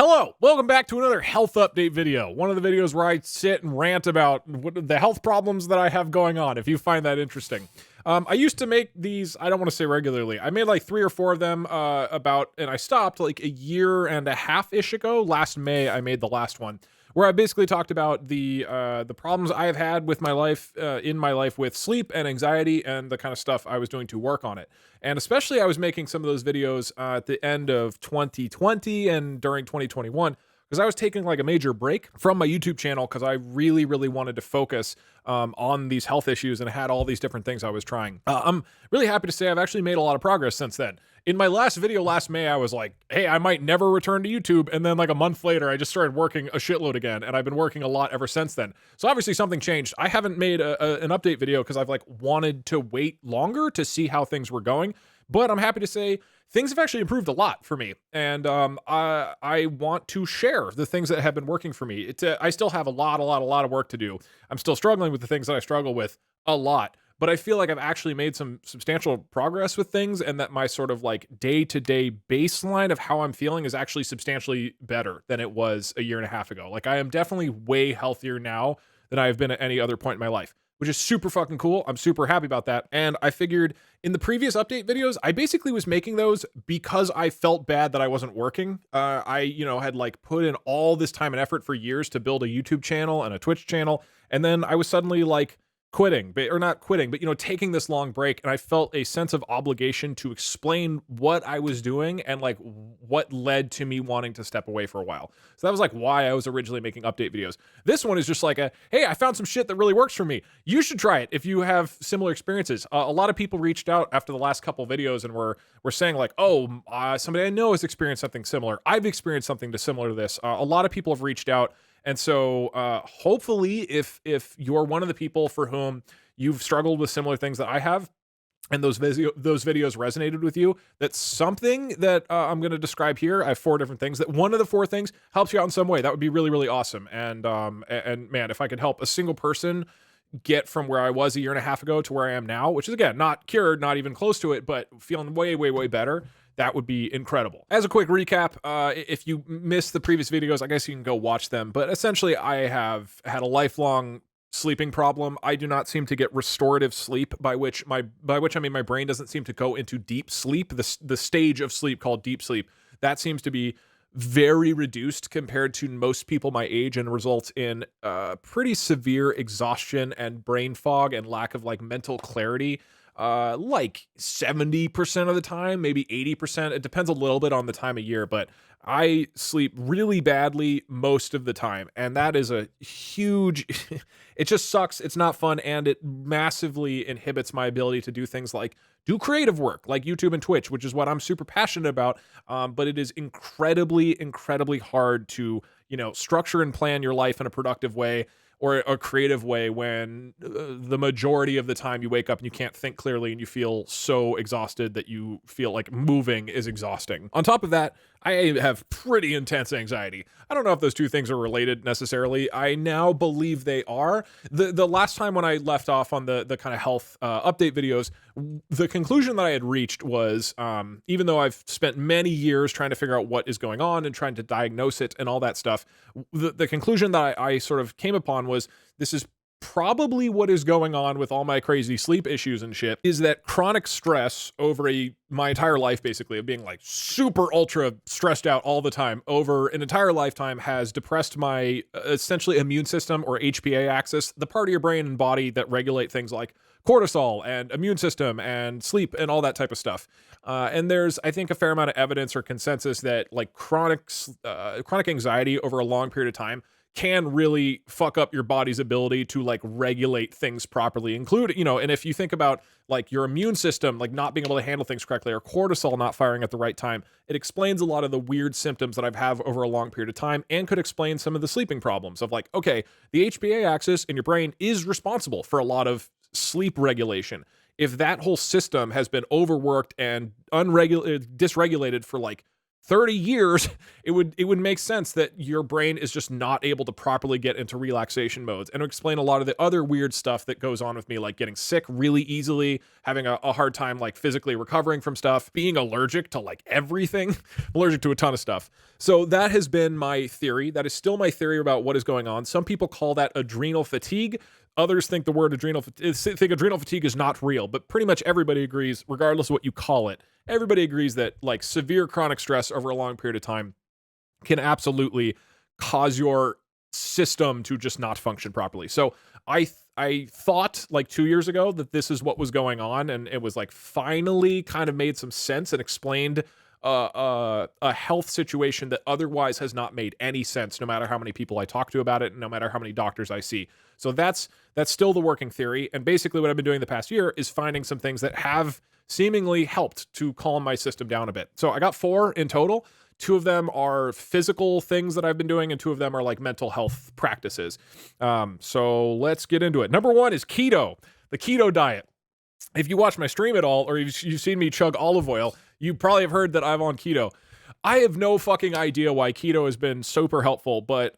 Hello, welcome back to another health update video. One of the videos where I sit and rant about the health problems that I have going on, if you find that interesting. I used to make these, I don't want to say regularly. I made like 3 or 4 of them and I stopped like a year and a half-ish ago. Last May, I made the last one, where I basically talked about the problems I have had with my life, in my life with sleep and anxiety and the kind of stuff I was doing to work on it. And especially I was making some of those videos at the end of 2020 and during 2021, because I was taking like a major break from my YouTube channel because I really, really wanted to focus on these health issues and had all these different things I was trying. I'm really happy to say I've actually made a lot of progress since then. In my last video last May, I was like, hey, I might never return to YouTube. And then like a month later, I just started working a shitload again. And I've been working a lot ever since then. So obviously something changed. I haven't made an update video because I've like wanted to wait longer to see how things were going. But I'm happy to say things have actually improved a lot for me. And I want to share the things that have been working for me. I still have a lot of work to do. I'm still struggling with the things that I struggle with a lot. But I feel like I've actually made some substantial progress with things, and that my sort of like day-to-day baseline of how I'm feeling is actually substantially better than it was a year and a half ago. Like I am definitely way healthier now than I have been at any other point in my life, which is super fucking cool. I'm super happy about that. And I figured in the previous update videos, I basically was making those because I felt bad that I wasn't working. I had like put in all this time and effort for years to build a YouTube channel and a Twitch channel. And then I was suddenly like not quitting, but taking this long break. And I felt a sense of obligation to explain what I was doing and like what led to me wanting to step away for a while. So that was like why I was originally making update videos. This one is just like hey, I found some shit that really works for me. You should try it if you have similar experiences. A lot of people reached out after the last couple videos and were saying like, oh, somebody I know has experienced something similar. I've experienced something similar to this. A lot of people have reached out. And so hopefully if you're one of the people for whom you've struggled with similar things that I have, and those videos resonated with you, that's something that I'm going to describe here. I have 4 different things that one of the 4 things helps you out in some way. That would be really, really awesome. And man, if I could help a single person get from where I was a year and a half ago to where I am now, which is again, not cured, not even close to it, but feeling way, way, way better, that would be incredible. As a quick recap, if you missed the previous videos, I guess you can go watch them. But essentially, I have had a lifelong sleeping problem. I do not seem to get restorative sleep, by which I mean my brain doesn't seem to go into deep sleep, the stage of sleep called deep sleep. That seems to be very reduced compared to most people my age and results in pretty severe exhaustion and brain fog and lack of like mental clarity. Like 70% of the time, maybe 80%. It depends a little bit on the time of year, but I sleep really badly most of the time. And that is a huge, it just sucks. It's not fun. And it massively inhibits my ability to do things like do creative work like YouTube and Twitch, which is what I'm super passionate about. But it is incredibly, incredibly hard to, structure and plan your life in a productive way or a creative way when the majority of the time you wake up and you can't think clearly and you feel so exhausted that you feel like moving is exhausting. On top of that, I have pretty intense anxiety. I don't know if those 2 things are related necessarily. I now believe they are. The last time when I left off on the kind of health update videos, the conclusion that I had reached was, even though I've spent many years trying to figure out what is going on and trying to diagnose it and all that stuff, the conclusion that I sort of came upon was this is probably what is going on with all my crazy sleep issues and shit, is that chronic stress over my entire life, basically, of being like super ultra stressed out all the time over an entire lifetime has depressed my essentially immune system or HPA axis, the part of your brain and body that regulate things like cortisol and immune system and sleep and all that type of stuff. And there's, I think, a fair amount of evidence or consensus that like chronic anxiety over a long period of time can really fuck up your body's ability to like regulate things properly, including, and if you think about like your immune system, like not being able to handle things correctly or cortisol not firing at the right time, it explains a lot of the weird symptoms that I've had over a long period of time and could explain some of the sleeping problems of like, okay, the HPA axis in your brain is responsible for a lot of sleep regulation. If that whole system has been overworked and dysregulated for like 30 years, it would make sense that your brain is just not able to properly get into relaxation modes, and explain a lot of the other weird stuff that goes on with me, like getting sick really easily, having a hard time like physically recovering from stuff, being allergic to like everything. I'm allergic to a ton of stuff. So that has been my theory. That is still my theory about what is going on. Some people call that adrenal fatigue. Others think adrenal fatigue is not real, but pretty much everybody agrees, regardless of what you call it. Everybody agrees that like severe chronic stress over a long period of time can absolutely cause your system to just not function properly. So I thought like 2 years ago that this is what was going on, and it was like finally kind of made some sense and explained a health situation that otherwise has not made any sense, no matter how many people I talk to about it, and no matter how many doctors I see. So that's still the working theory. And basically what I've been doing the past year is finding some things that have seemingly helped to calm my system down a bit. So I got 4 in total. 2 of them are physical things that I've been doing, and 2 of them are like mental health practices. So let's get into it. Number 1 is keto, the keto diet. If you watch my stream at all, or you've seen me chug olive oil, you probably have heard that I'm on keto. I have no fucking idea why keto has been super helpful, but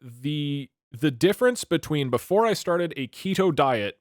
the difference between before I started a keto diet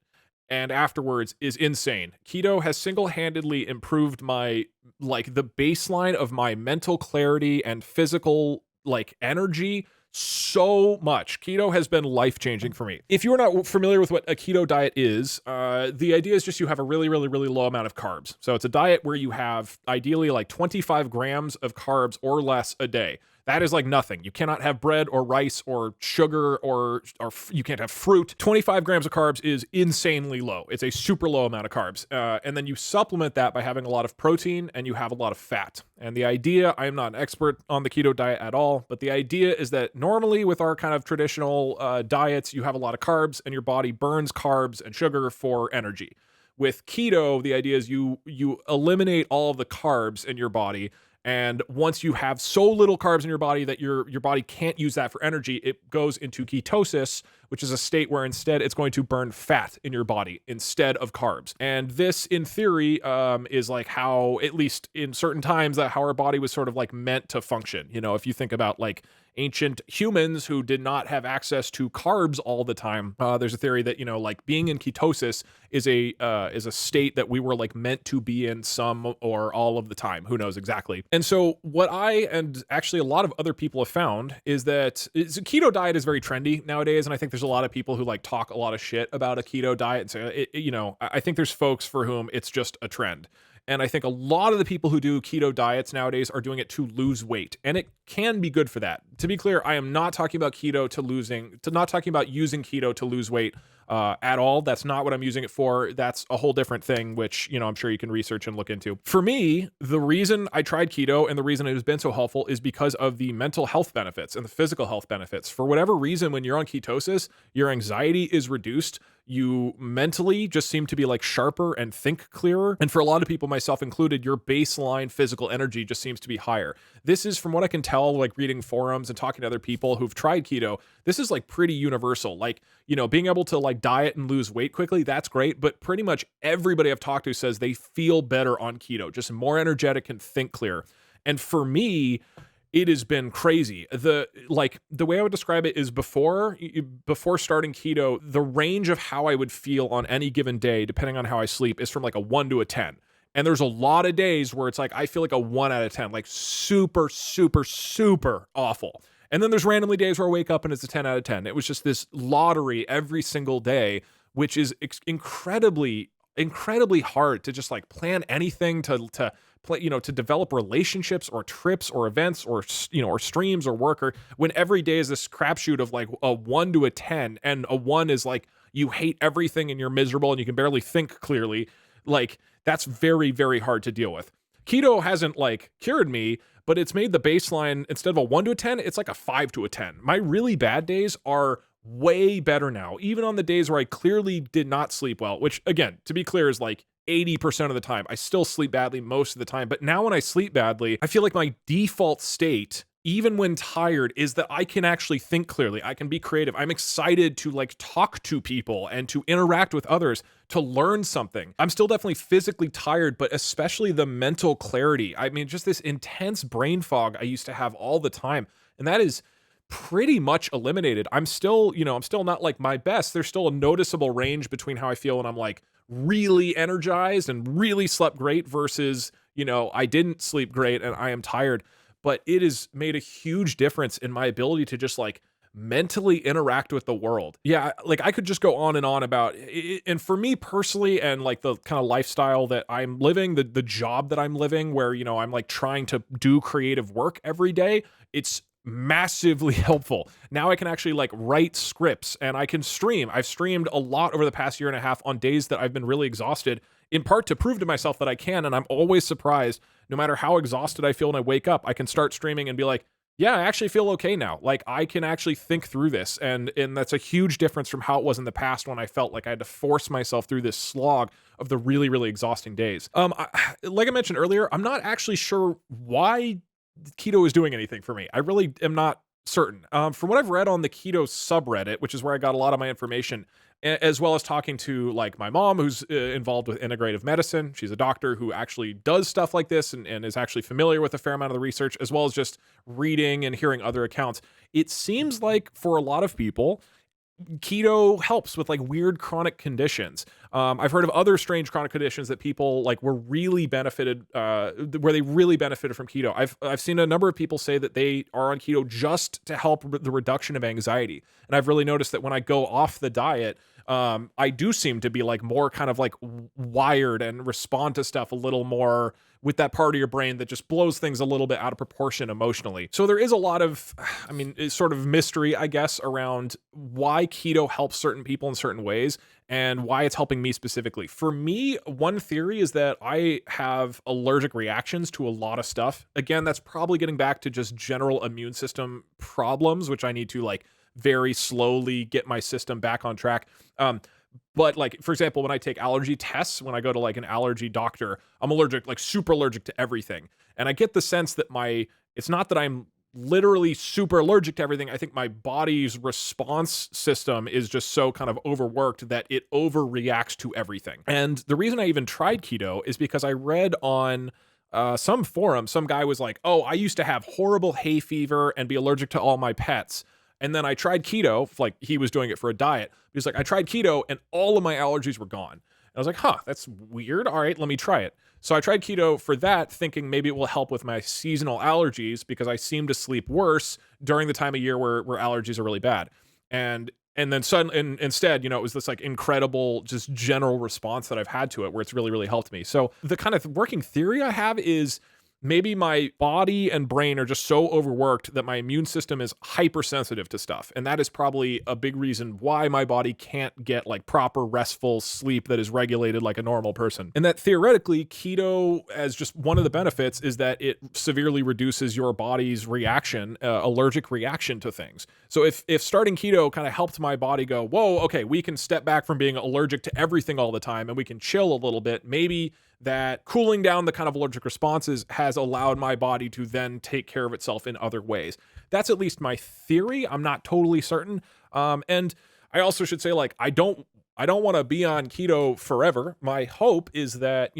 and afterwards is insane. Keto has single-handedly improved my, like, the baseline of my mental clarity and physical, like, energy so much. Keto has been life-changing for me. If you're not familiar with what a keto diet is, the idea is just you have a really, really, really low amount of carbs. So it's a diet where you have ideally like 25 grams of carbs or less a day. That is like nothing. You cannot have bread or rice or sugar or you can't have fruit. 25 grams of carbs is insanely low. It's a super low amount of carbs. And then you supplement that by having a lot of protein, and you have a lot of fat. And the idea, I am not an expert on the keto diet at all, but the idea is that normally with our kind of traditional diets, you have a lot of carbs and your body burns carbs and sugar for energy. With keto, the idea is you eliminate all of the carbs in your body. And once you have so little carbs in your body that your body can't use that for energy, it goes into ketosis, which is a state where instead it's going to burn fat in your body instead of carbs. And this, in theory, is like how, at least in certain times, that how our body was sort of like meant to function. You know, if you think about like ancient humans who did not have access to carbs all the time, there's a theory that, you know, like being in ketosis is a state that we were like meant to be in some or all of the time. Who knows exactly? And so what I, and actually a lot of other people have found, is that a keto diet is very trendy nowadays. And I think there's a lot of people who like talk a lot of shit about a keto diet. And say, you know, I think there's folks for whom it's just a trend. And I think a lot of the people who do keto diets nowadays are doing it to lose weight, and it can be good for that. To be clear, I am not talking about not talking about using keto to lose weight at all. That's not what I'm using it for. That's a whole different thing, which, you know, I'm sure you can research and look into. For me, the reason I tried keto and the reason it has been so helpful is because of the mental health benefits and the physical health benefits. For whatever reason, when you're on ketosis, your anxiety is reduced. You mentally just seem to be like sharper and think clearer. And for a lot of people, myself included, your baseline physical energy just seems to be higher. This is, from what I can tell, like reading forums and talking to other people who've tried keto, this is like pretty universal. Like, you know, being able to like diet and lose weight quickly, that's great. But pretty much everybody I've talked to says they feel better on keto, just more energetic and think clear. And for me, it has been crazy. The way I would describe it is before starting keto, the range of how I would feel on any given day, depending on how I sleep, is from like a 1 to a 10. And there's a lot of days where it's like, I feel like a 1 out of 10, like super, super, super awful. And then there's randomly days where I wake up and it's a 10 out of 10. It was just this lottery every single day, which is incredibly hard to just like plan anything to play, you know, to develop relationships or trips or events or, you know, or streams or work, or when every day is this crapshoot of like a 1 to a 10, and a 1 is like you hate everything and you're miserable and you can barely think clearly. Like, that's very, very hard to deal with. Keto hasn't like cured me, but it's made the baseline, instead of a 1 to a 10, it's like a 5 to a 10. My really bad days are way better now, even on the days where I clearly did not sleep well, which, again, to be clear, is like 80% of the time. I still sleep badly most of the time, but now when I sleep badly, I feel like my default state, even when tired, is that I can actually think clearly. I can be creative. I'm excited to like talk to people and to interact with others, to learn something. I'm still definitely physically tired, but especially the mental clarity. I mean, just this intense brain fog I used to have all the time. And that is pretty much eliminated. I'm still, I'm still not like my best. There's still a noticeable range between how I feel when I'm like really energized and really slept great versus, I didn't sleep great and I am tired. But it has made a huge difference in my ability to just like mentally interact with the world. Yeah, like I could just go on and on about it. And for me personally, and like the kind of lifestyle that I'm living, the job that I'm living, where, I'm like trying to do creative work every day, it's massively helpful. Now I can actually like write scripts and I can stream. I've streamed a lot over the past year and a half on days that I've been really exhausted, in part to prove to myself that I can. And I'm always surprised, no matter how exhausted I feel when I wake up, I can start streaming and be like, yeah, I actually feel okay now. Like I can actually think through this. And that's a huge difference from how it was in the past when I felt like I had to force myself through this slog of the really, really exhausting days. Like I mentioned earlier, I'm not actually sure why keto is doing anything for me. I really am not certain. From what I've read on the keto subreddit, which is where I got a lot of my information, as well as talking to like my mom, who's involved with integrative medicine. She's a doctor who actually does stuff like this and is actually familiar with a fair amount of the research, as well as just reading and hearing other accounts. It seems like for a lot of people, keto helps with like weird chronic conditions. I've heard of other strange chronic conditions that people like were really benefited, where they really benefited from keto. I've seen a number of people say that they are on keto just to help the reduction of anxiety. And I've really noticed that when I go off the diet, I do seem to be like more kind of like wired and respond to stuff a little more with that part of your brain that just blows things a little bit out of proportion emotionally. So there is a lot of, it's sort of mystery, I guess, around why keto helps certain people in certain ways and why it's helping me specifically. For me, one theory is that I have allergic reactions to a lot of stuff. Again, that's probably getting back to just general immune system problems, which I need to like very slowly get my system back on track. But like, for example, when I take allergy tests, when I go to like an allergy doctor, I'm allergic, like super allergic to everything. And I get the sense that it's not that I'm literally super allergic to everything. I think my body's response system is just so kind of overworked that it overreacts to everything. And the reason I even tried keto is because I read on some forum, some guy was like, oh, I used to have horrible hay fever and be allergic to all my pets. And then I tried keto, like he was doing it for a diet. He was like, I tried keto and all of my allergies were gone. And I was like, that's weird. All right, let me try it. So I tried keto for that, thinking maybe it will help with my seasonal allergies because I seem to sleep worse during the time of year where allergies are really bad. And then suddenly, instead, it was this like incredible, just general response that I've had to it where it's really, really helped me. So the kind of working theory I have is maybe my body and brain are just so overworked that my immune system is hypersensitive to stuff. And that is probably a big reason why my body can't get like proper restful sleep that is regulated like a normal person. And that theoretically, keto, as just one of the benefits, is that it severely reduces your body's reaction, allergic reaction to things. So if starting keto kind of helped my body go, whoa, okay, we can step back from being allergic to everything all the time and we can chill a little bit, maybe that cooling down the kind of allergic responses has allowed my body to then take care of itself in other ways. That's at least my theory. I'm not totally certain. And I also should say, like, I don't want to be on keto forever. My hope is that,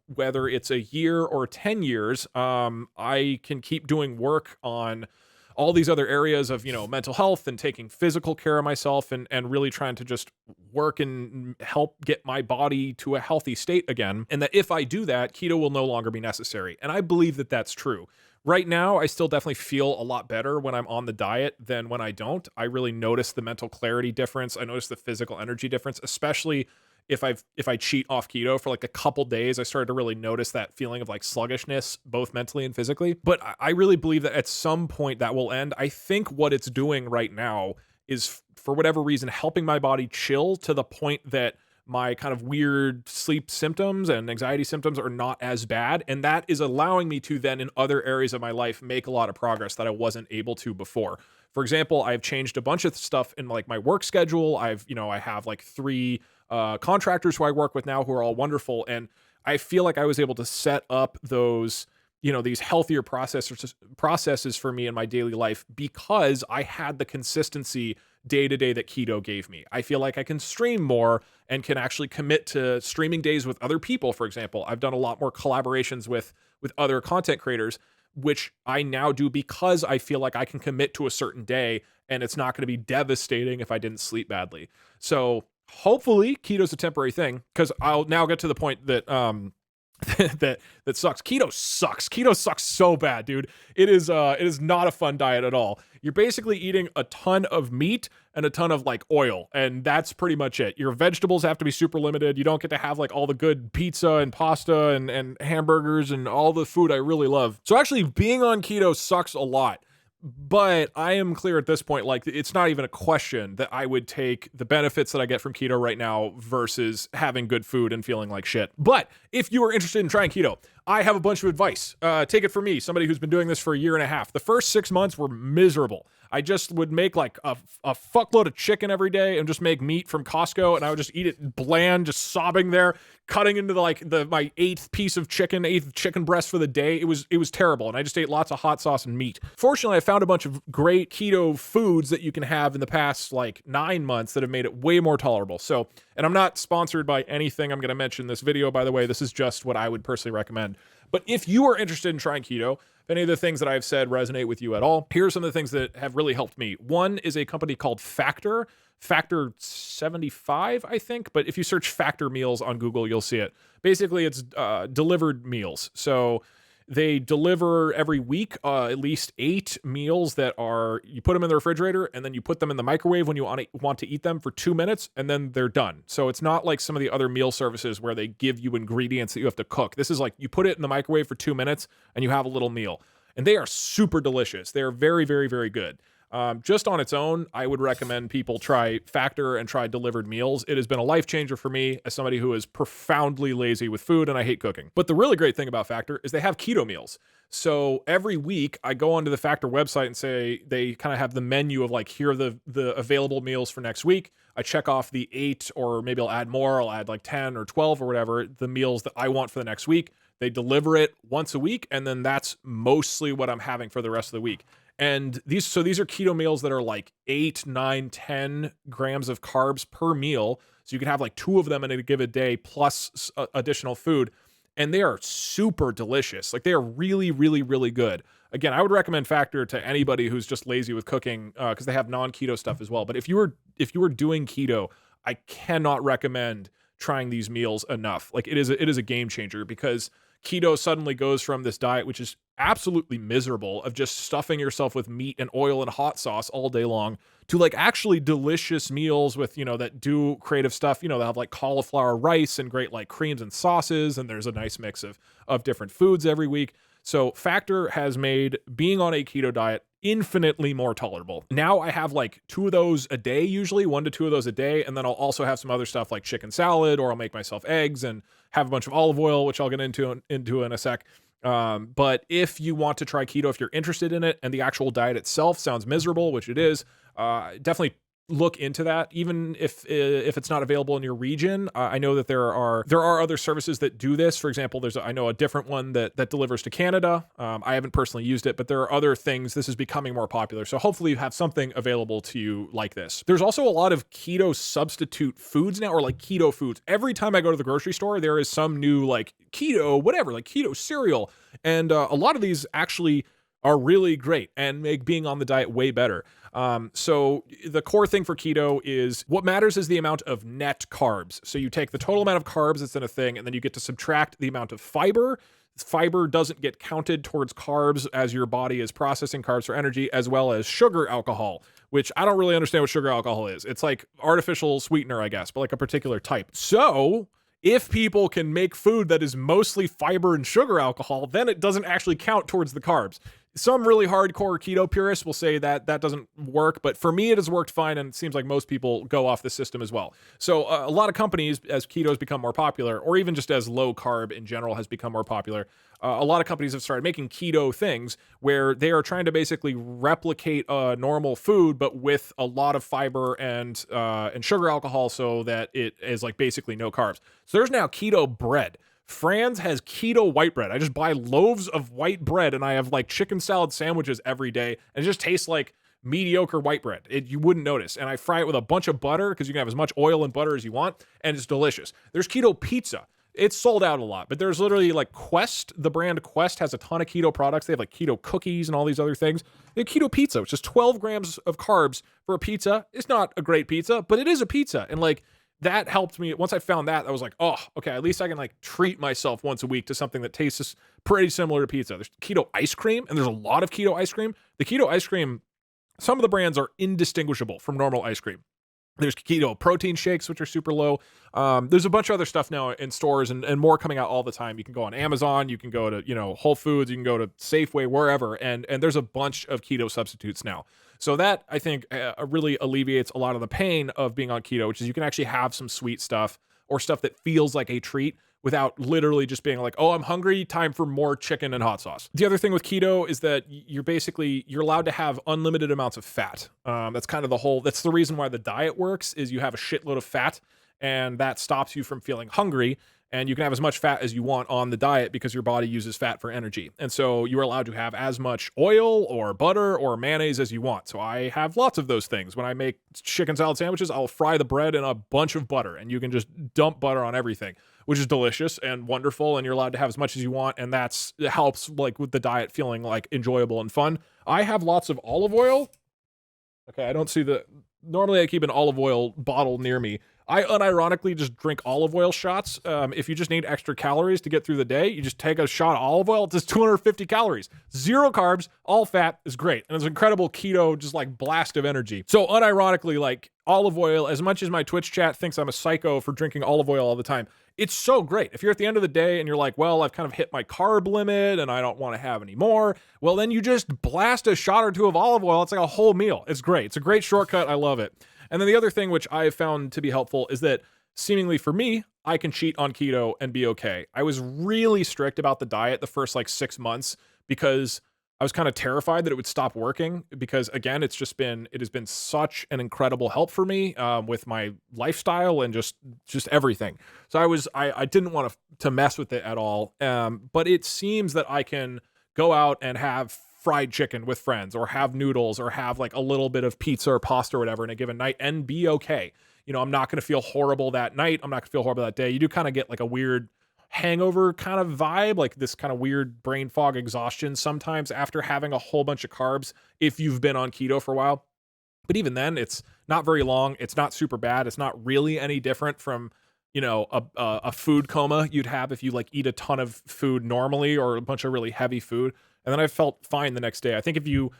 whether it's a year or 10 years, I can keep doing work on all these other areas of, mental health and taking physical care of myself and really trying to just work and help get my body to a healthy state again. And that if I do that, keto will no longer be necessary. And I believe that that's true. Right now, I still definitely feel a lot better when I'm on the diet than when I don't. I really notice the mental clarity difference. I notice the physical energy difference, especially if I cheat off keto for like a couple days. I started to really notice that feeling of like sluggishness, both mentally and physically. But I really believe that at some point that will end. I think what it's doing right now is, for whatever reason, helping my body chill to the point that my kind of weird sleep symptoms and anxiety symptoms are not as bad. And that is allowing me to then in other areas of my life make a lot of progress that I wasn't able to before. For example, I've changed a bunch of stuff in like my work schedule. I have like 3 contractors who I work with now who are all wonderful. And I feel like I was able to set up those these healthier processes for me in my daily life because I had the consistency day to day that keto gave me. I feel like I can stream more and can actually commit to streaming days with other people. For example, I've done a lot more collaborations with other content creators, which I now do because I feel like I can commit to a certain day and it's not going to be devastating if I didn't sleep badly. So hopefully keto's a temporary thing, because I'll now get to the point that that sucks. Keto sucks so bad, dude. It is not a fun diet at all. You're basically eating a ton of meat and a ton of like oil, and that's pretty much it. Your vegetables have to be super limited. You don't get to have like all the good pizza and pasta and hamburgers and all the food I really love. So actually being on keto sucks a lot. But I am clear at this point, like, it's not even a question that I would take the benefits that I get from keto right now versus having good food and feeling like shit. But if you are interested in trying keto, I have a bunch of advice. Take it from me, somebody who's been doing this for a year and a half. The first 6 months were miserable. I just would make like a fuckload of chicken every day and just make meat from Costco, and I would just eat it bland, just sobbing there, cutting into my eighth chicken breast for the day. It was terrible, and I just ate lots of hot sauce and meat. Fortunately, I found a bunch of great keto foods that you can have in the past like 9 months that have made it way more tolerable. So, and I'm not sponsored by anything I'm going to mention in this video, by the way. This is just what I would personally recommend. But if you are interested in trying keto, if any of the things that I've said resonate with you at all, here are some of the things that have really helped me. One is a company called Factor 75, I think. But if you search Factor meals on Google, you'll see it. Basically, it's delivered meals. So they deliver every week at least 8 meals that are, you put them in the refrigerator and then you put them in the microwave when you want to eat them for 2 minutes, and then they're done. So it's not like some of the other meal services where they give you ingredients that you have to cook. This is like you put it in the microwave for 2 minutes and you have a little meal. And they are super delicious. They're very, very, very good. Just on its own, I would recommend people try Factor and try delivered meals. It has been a life changer for me as somebody who is profoundly lazy with food and I hate cooking. But the really great thing about Factor is they have keto meals. So every week I go onto the Factor website and say, they kind of have the menu of like, here are the available meals for next week. I check off the 8, or maybe I'll add more. I'll add like 10 or 12 or whatever, the meals that I want for the next week. They deliver it once a week, and then that's mostly what I'm having for the rest of the week. And these are keto meals that are like 8, 9, 10 grams of carbs per meal. So you can have like 2 of them in a given day plus additional food. And they are super delicious. Like, they are really, really, really good. Again, I would recommend Factor to anybody who's just lazy with cooking, because they have non-keto stuff as well. But if you were doing keto, I cannot recommend trying these meals enough. Like, it is a game changer, because keto suddenly goes from this diet, which is absolutely miserable, of just stuffing yourself with meat and oil and hot sauce all day long, to like actually delicious meals with, that do creative stuff. They'll have like cauliflower rice and great like creams and sauces, and there's a nice mix of different foods every week. So Factor has made being on a keto diet infinitely more tolerable. Now I have like 2 of those a day, usually 1 to 2 of those a day. And then I'll also have some other stuff like chicken salad, or I'll make myself eggs and have a bunch of olive oil, which I'll get into in a sec. But if you want to try keto, if you're interested in it and the actual diet itself sounds miserable, which it is, definitely look into that. Even if it's not available in your region, I know that there are other services that do this. For example, I know a different one that delivers to Canada. I haven't personally used it, but there are other things. This is becoming more popular. So hopefully you have something available to you like this. There's also a lot of keto substitute foods now, or like keto foods. Every time I go to the grocery store, there is some new like keto, whatever, like keto cereal. And a lot of these actually are really great and make being on the diet way better. So the core thing for keto is, what matters is the amount of net carbs. So you take the total amount of carbs that's in a thing, and then you get to subtract the amount of fiber. Fiber doesn't get counted towards carbs as your body is processing carbs for energy, as well as sugar alcohol, which I don't really understand what sugar alcohol is. It's like artificial sweetener, I guess, but like a particular type. So if people can make food that is mostly fiber and sugar alcohol, then it doesn't actually count towards the carbs. Some really hardcore keto purists will say that doesn't work, but for me, it has worked fine, and it seems like most people go off the system as well. So a lot of companies, as keto has become more popular, or even just as low carb in general has become more popular, a lot of companies have started making keto things where they are trying to basically replicate a normal food, but with a lot of fiber and sugar alcohol, so that it is like basically no carbs. So there's now keto bread. Fran's has keto white bread. I just buy loaves of white bread and I have like chicken salad sandwiches every day, and it just tastes like mediocre white bread. You wouldn't notice. And I fry it with a bunch of butter because you can have as much oil and butter as you want, and it's delicious. There's keto pizza. It's sold out a lot, but there's literally like Quest, the brand Quest has a ton of keto products. They have like keto cookies and all these other things. They have keto pizza, which is 12 grams of carbs for a pizza. It's not a great pizza, but it is a pizza. And like, that helped me. Once I found that, I was like, oh, okay, at least I can like treat myself once a week to something that tastes pretty similar to pizza. There's keto ice cream, and there's a lot of keto ice cream. The keto ice cream, some of the brands are indistinguishable from normal ice cream. There's keto protein shakes, which are super low. There's a bunch of other stuff now in stores and more coming out all the time. You can go on Amazon, you can go to, Whole Foods, you can go to Safeway, wherever. And there's a bunch of keto substitutes now. So that, I think, really alleviates a lot of the pain of being on keto, which is you can actually have some sweet stuff or stuff that feels like a treat without literally just being like, oh, I'm hungry, time for more chicken and hot sauce. The other thing with keto is that you're allowed to have unlimited amounts of fat. That's kind of that's the reason why the diet works, is you have a shitload of fat, and that stops you from feeling hungry. And you can have as much fat as you want on the diet because your body uses fat for energy. And so you're allowed to have as much oil or butter or mayonnaise as you want. So I have lots of those things. When I make chicken salad sandwiches, I'll fry the bread in a bunch of butter, and you can just dump butter on everything, which is delicious and wonderful. And you're allowed to have as much as you want. And it helps like with the diet feeling like enjoyable and fun. I have lots of olive oil. Okay, I don't see normally I keep an olive oil bottle near me. I unironically just drink olive oil shots. If you just need extra calories to get through the day, you just take a shot of olive oil. It's just 250 calories. 0 carbs, all fat is great. And it's incredible keto, just like blast of energy. So unironically, like olive oil, as much as my Twitch chat thinks I'm a psycho for drinking olive oil all the time, it's so great. If you're at the end of the day and you're like, well, I've kind of hit my carb limit and I don't want to have any more, well, then you just blast a shot or two of olive oil. It's like a whole meal. It's great. It's a great shortcut. I love it. And then the other thing which I found to be helpful is that seemingly for me, I can cheat on keto and be okay. I was really strict about the diet the first like 6 months because I was kind of terrified that it would stop working because, again, it has been such an incredible help for me with my lifestyle and just everything. So I didn't want to mess with it at all. But it seems that I can go out and have fried chicken with friends or have noodles or have like a little bit of pizza or pasta or whatever in a given night and be okay. I'm not going to feel horrible that night. I'm not going to feel horrible that day. You do kind of get like a weird hangover kind of vibe, like this kind of weird brain fog exhaustion sometimes after having a whole bunch of carbs if you've been on keto for a while. But even then, it's not very long. It's not super bad. It's not really any different from a food coma you'd have if you like eat a ton of food normally or a bunch of really heavy food. And then I felt fine the next day. I think if you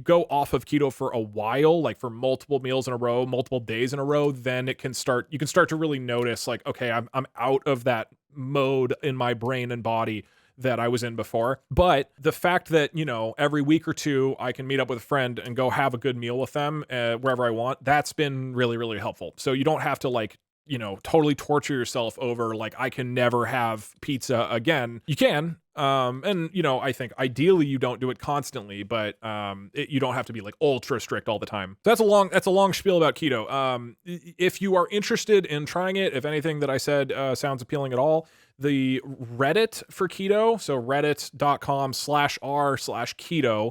go off of keto for a while, like for multiple meals in a row, multiple days in a row, then you can start to really notice like, okay, I'm out of that mode in my brain and body that I was in before. But the fact that, every week or two I can meet up with a friend and go have a good meal with them wherever I want, that's been really, really helpful. So you don't have to like, totally torture yourself over like, I can never have pizza again. You can. I think ideally you don't do it constantly, but you don't have to be like ultra strict all the time. So that's a long spiel about keto. If you are interested in trying it, if anything that I said sounds appealing at all, the Reddit for keto, so reddit.com/r/keto,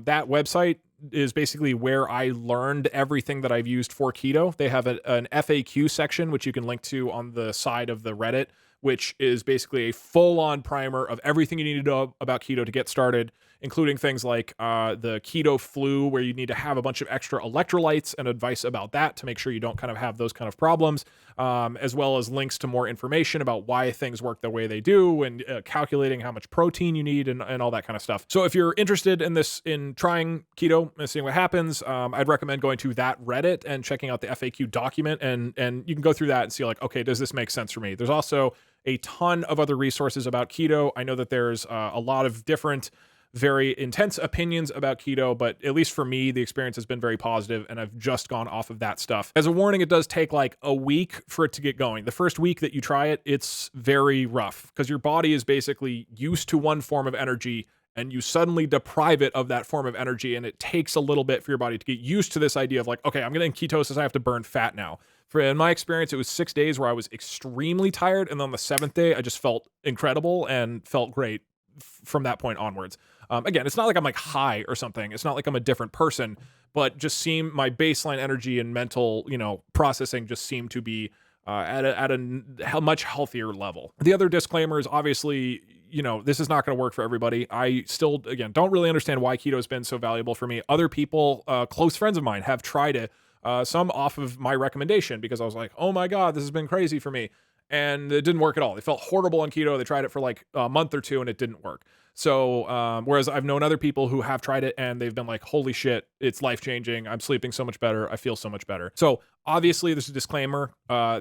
that website is basically where I learned everything that I've used for keto. They have an FAQ section, which you can link to on the side of the Reddit, which is basically a full-on primer of everything you need to know about keto to get started, including things like the keto flu, where you need to have a bunch of extra electrolytes and advice about that to make sure you don't kind of have those kind of problems, as well as links to more information about why things work the way they do and calculating how much protein you need and all that kind of stuff. So if you're interested in trying keto and seeing what happens, I'd recommend going to that Reddit and checking out the FAQ document, and you can go through that and see like, okay, does this make sense for me? There's also a ton of other resources about keto. I know that there's a lot of different very intense opinions about keto, but at least for me, the experience has been very positive, and I've just gone off of that stuff. As a warning, it does take like a week for it to get going. The first week that you try it, it's very rough because your body is basically used to one form of energy and you suddenly deprive it of that form of energy, and it takes a little bit for your body to get used to this idea of like, okay, I'm getting ketosis, I have to burn fat now. in my experience, it was 6 days where I was extremely tired, and then on the 7th day, I just felt incredible and felt great from that point onwards. Again, it's not like I'm like high or something. It's not like I'm a different person, but just seem my baseline energy and mental, processing just seemed to be at a much healthier level. The other disclaimer is obviously, this is not going to work for everybody. I still, again, don't really understand why keto has been so valuable for me. Other people, close friends of mine, have tried it. Some off of my recommendation because I was like, oh my God, this has been crazy for me. And it didn't work at all. They felt horrible on keto. They tried it for like a month or two and it didn't work. So, whereas I've known other people who have tried it and they've been like, holy shit, it's life-changing. I'm sleeping so much better. I feel so much better. So obviously there's a disclaimer.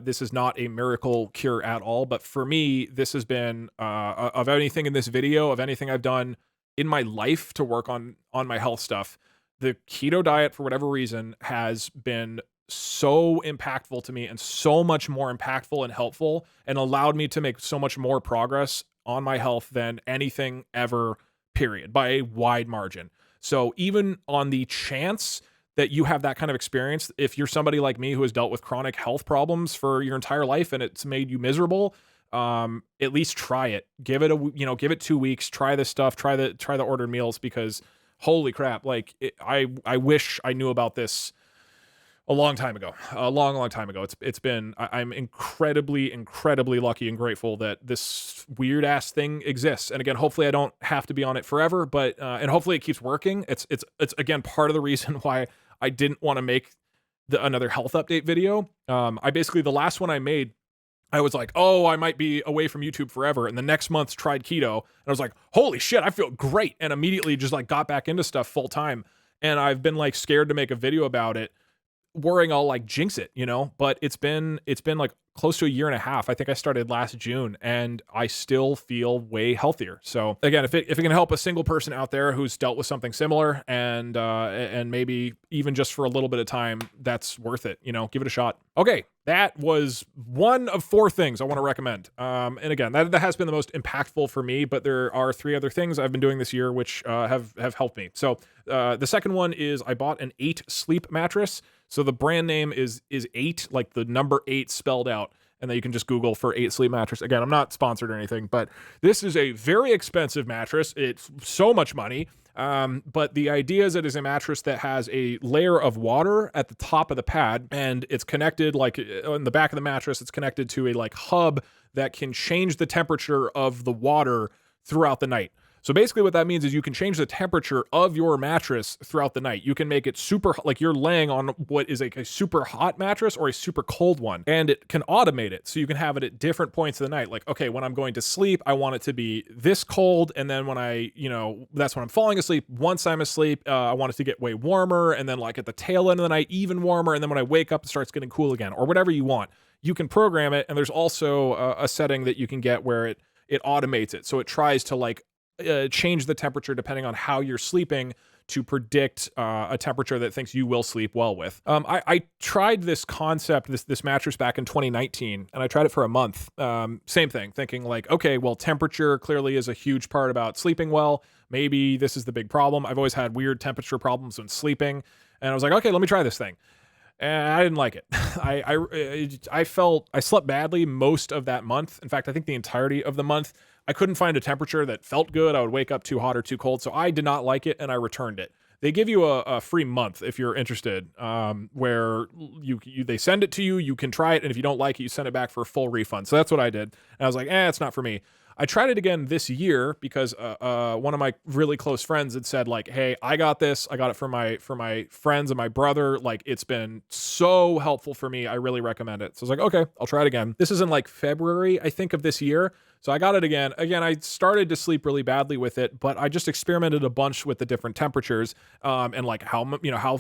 This is not a miracle cure at all. But for me, this has been, of anything in this video, of anything I've done in my life to work on my health stuff, the keto diet, for whatever reason, has been so impactful to me and so much more impactful and helpful and allowed me to make so much more progress on my health than anything ever, period, by a wide margin. So even on the chance that you have that kind of experience, if you're somebody like me who has dealt with chronic health problems for your entire life and it's made you miserable, at least try it. Give it 2 weeks, try this stuff, try the ordered meals, because holy crap, I wish I knew about this a long time ago, a long time ago. It's been, I'm incredibly lucky and grateful that this weird ass thing exists. And again, hopefully I don't have to be on it forever, but, and hopefully it keeps working. It's again, part of the reason why I didn't want to make another health update video. I basically, the last one I made, I was like, oh, I might be away from YouTube forever. And the next month tried keto and I was like, holy shit, I feel great. And immediately just like got back into stuff full time. And I've been like scared to make a video about it, worrying I'll like jinx it, but it's been like close to a year and a half. I think I started last June and I still feel way healthier. So again, if it can help a single person out there who's dealt with something similar and maybe even just for a little bit of time, that's worth it, give it a shot. Okay. That was one of 4 things I want to recommend. And again, that has been the most impactful for me, but there are 3 other things I've been doing this year, which have helped me. So the second one is I bought an 8 sleep mattress. So the brand name is 8, like the number 8 spelled out. And then you can just Google for 8 sleep mattress. Again, I'm not sponsored or anything, but this is a very expensive mattress. It's so much money. But the idea is it is a mattress that has a layer of water at the top of the pad, and it's connected like on the back of the mattress. It's connected to a like hub that can change the temperature of the water throughout the night. So basically what that means is you can change the temperature of your mattress throughout the night. You can make it super, like you're laying on what is like a super hot mattress or a super cold one, and it can automate it. So you can have it at different points of the night. Like, okay, when I'm going to sleep, I want it to be this cold. And then when that's when I'm falling asleep. Once I'm asleep, I want it to get way warmer. And then like at the tail end of the night, even warmer. And then when I wake up, it starts getting cool again, or whatever you want. You can program it. And there's also a setting that you can get where it automates it. So it tries to like change the temperature depending on how you're sleeping to predict a temperature that thinks you will sleep well with. I tried this concept, this mattress back in 2019, and I tried it for a month. Same thing, thinking like, okay, well, temperature clearly is a huge part about sleeping well. Maybe this is the big problem. I've always had weird temperature problems when sleeping. And I was like, okay, let me try this thing. And I didn't like it. I slept badly most of that month. In fact, I think the entirety of the month. I couldn't find a temperature that felt good. I would wake up too hot or too cold. So I did not like it and I returned it. They give you a free month if you're interested, where they send it to you, you can try it, and if you don't like it, you send it back for a full refund. So that's what I did. And I was like, it's not for me. I tried it again this year because one of my really close friends had said like, hey, I got this. I got it for my friends and my brother. Like, it's been so helpful for me. I really recommend it. So I was like, okay, I'll try it again. This is in like February, I think, of this year. So I got it again. Again, I started to sleep really badly with it, but I just experimented a bunch with the different temperatures, and like how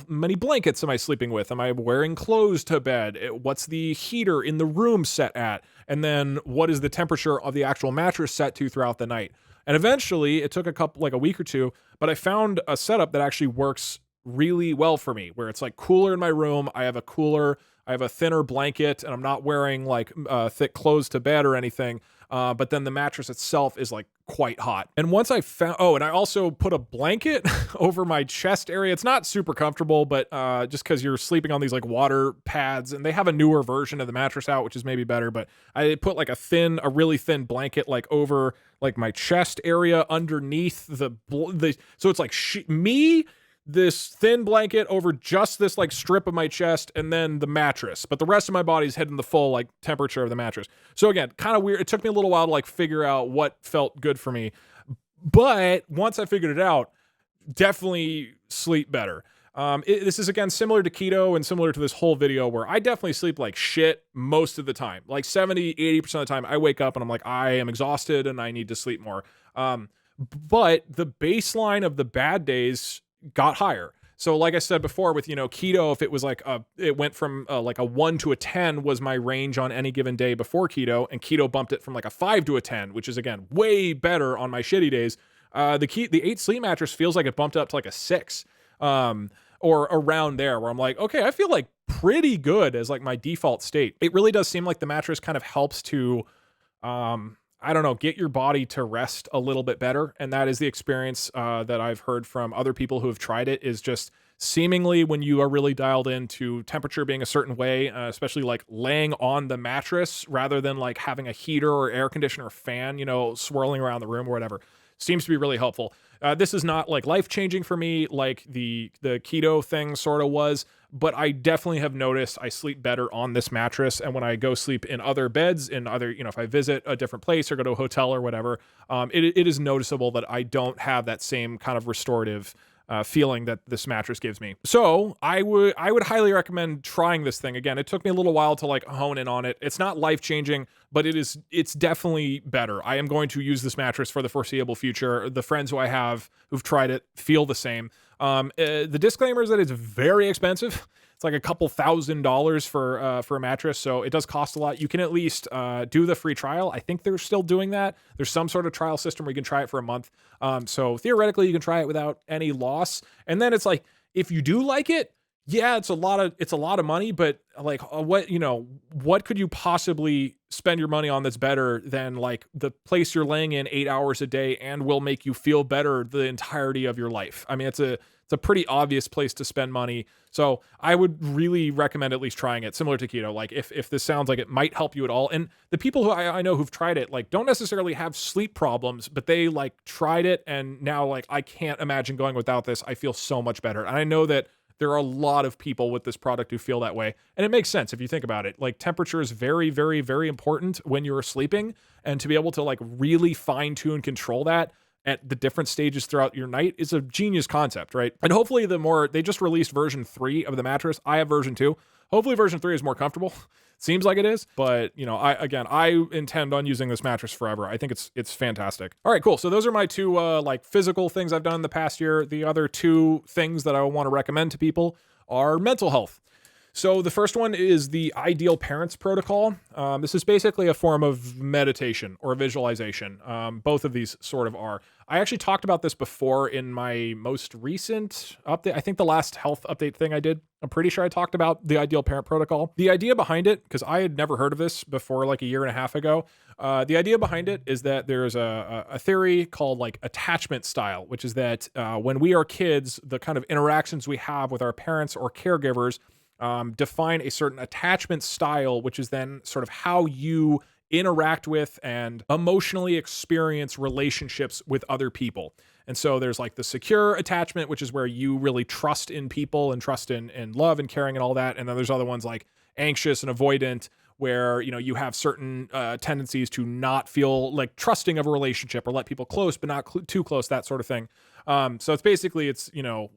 many blankets am I sleeping with? Am I wearing clothes to bed? What's the heater in the room set at? And then what is the temperature of the actual mattress set to throughout the night? And eventually it took a week or two, but I found a setup that actually works really well for me, where it's like cooler in my room. I have a thinner blanket, and I'm not wearing like thick clothes to bed or anything. but then the mattress itself is like quite hot. And once I found, and I also put a blanket over my chest area. It's not super comfortable, but just because you're sleeping on these like water pads, and they have a newer version of the mattress out, which is maybe better, but I put like a really thin blanket like over like my chest area underneath so it's like this thin blanket over just this like strip of my chest and then the mattress, but the rest of my body's hitting the full like temperature of the mattress. So again, kind of weird. It took me a little while to like figure out what felt good for me, but once I figured it out, definitely sleep better. This is again similar to keto and similar to this whole video where I definitely sleep like shit most of the time. Like 70-80% of the time I wake up and I'm like, I am exhausted and I need to sleep more. But the baseline of the bad days got higher. So like I said before with, keto, if it was like it went from like a 1 to a 10 was my range on any given day before keto, and keto bumped it from like a 5 to a 10, which is again way better on my shitty days. The 8 sleep mattress feels like it bumped up to like a 6 or around there, where I'm like, okay, I feel like pretty good as like my default state. It really does seem like the mattress kind of helps to I don't know, get your body to rest a little bit better. And that is the experience that I've heard from other people who have tried it, is just seemingly when you are really dialed into temperature being a certain way, especially like laying on the mattress rather than like having a heater or air conditioner or fan, swirling around the room or whatever, seems to be really helpful. This is not like life-changing for me like the keto thing sort of was, but I definitely have noticed I sleep better on this mattress. And when I go sleep in other beds, in other, if I visit a different place or go to a hotel or whatever, it is noticeable that I don't have that same kind of restorative feeling that this mattress gives me. So I would highly recommend trying this thing. Again, it took me a little while to like hone in on it. It's not life-changing, but it's definitely better. I am going to use this mattress for the foreseeable future. The friends who I have who've tried it feel the same. The disclaimer is that it's very expensive. It's like a couple $1,000s for a mattress, so it does cost a lot. You can at least do the free trial. I think they're still doing that. There's some sort of trial system where you can try it for a month. So theoretically, you can try it without any loss. And then it's like, if you do like it, yeah, it's a lot of money, but like what could you possibly spend your money on that's better than like the place you're laying in 8 hours a day and will make you feel better the entirety of your life? I mean, it's a pretty obvious place to spend money. So I would really recommend at least trying it, similar to keto. Like if this sounds like it might help you at all. And the people who I know who've tried it, like don't necessarily have sleep problems, but they like tried it and now like, I can't imagine going without this. I feel so much better. And I know that there are a lot of people with this product who feel that way. And it makes sense if you think about it. Like temperature is very, very, very important when you're sleeping. And to be able to like really fine tune control that at the different stages throughout your night is a genius concept, right? And hopefully they just released version 3 of the mattress. I have version 2. Hopefully version 3 is more comfortable. Seems like it is, but I intend on using this mattress forever. I think it's fantastic. All right, cool. So those are my 2 like physical things I've done in the past year. The other 2 things that I want to recommend to people are mental health. So the first one is the Ideal Parents Protocol. This is basically a form of meditation or visualization. Both of these sort of are. I actually talked about this before in my most recent update. I think the last health update thing I did, I'm pretty sure I talked about the Ideal Parent Protocol. The idea behind it, because I had never heard of this before like a year and a half ago, the idea behind it is that there's a theory called like attachment style, which is that when we are kids, the kind of interactions we have with our parents or caregivers define a certain attachment style, which is then sort of how you interact with and emotionally experience relationships with other people. And so there's like the secure attachment, which is where you really trust in people and trust in love and caring and all that. And then there's other ones like anxious and avoidant, where, you have certain tendencies to not feel like trusting of a relationship or let people close, but not too close, that sort of thing. So it's basically,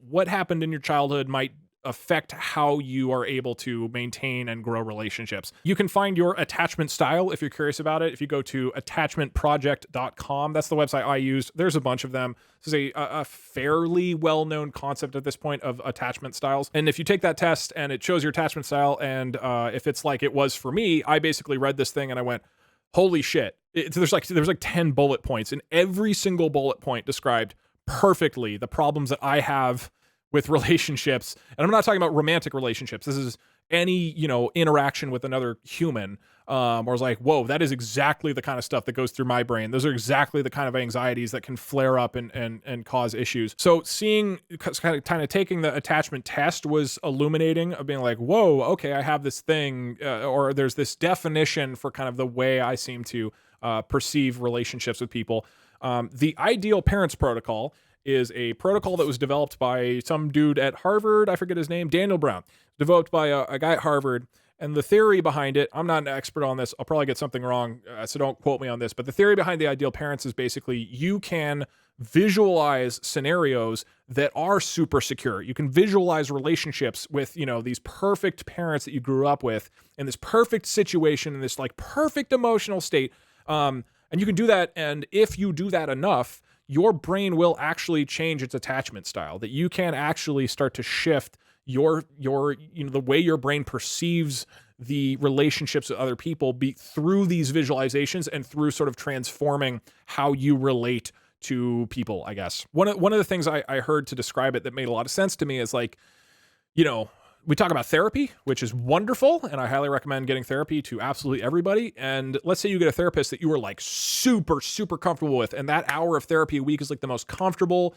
what happened in your childhood might affect how you are able to maintain and grow relationships. You can find your attachment style if you're curious about it. If you go to attachmentproject.com, that's the website I used. There's a bunch of them. This is a fairly well-known concept at this point of attachment styles. And if you take that test and it shows your attachment style, and if it's like it was for me, I basically read this thing and I went, holy shit. There's like 10 bullet points, and every single bullet point described perfectly the problems that I have with relationships, and I'm not talking about romantic relationships. This is any, interaction with another human, or it's like, whoa, that is exactly the kind of stuff that goes through my brain. Those are exactly the kind of anxieties that can flare up and cause issues. So seeing, kind of taking the attachment test was illuminating, of being like, whoa, okay, I have this thing, or there's this definition for kind of the way I seem to perceive relationships with people. The Ideal Parents Protocol is a protocol that was developed by some dude at Harvard. I forget his name, Daniel Brown, developed by a guy at Harvard. And the theory behind it, I'm not an expert on this. I'll probably get something wrong, so don't quote me on this. But the theory behind the Ideal Parents is basically you can visualize scenarios that are super secure. You can visualize relationships with, these perfect parents that you grew up with in this perfect situation, in this like perfect emotional state. And you can do that. And if you do that enough, your brain will actually change its attachment style, that you can actually start to shift your the way your brain perceives the relationships with other people through these visualizations and through sort of transforming how you relate to people, I guess. One of the things I heard to describe it that made a lot of sense to me is like, we talk about therapy, which is wonderful, and I highly recommend getting therapy to absolutely everybody. And let's say you get a therapist that you are like super, super comfortable with, and that hour of therapy a week is like the most comfortable,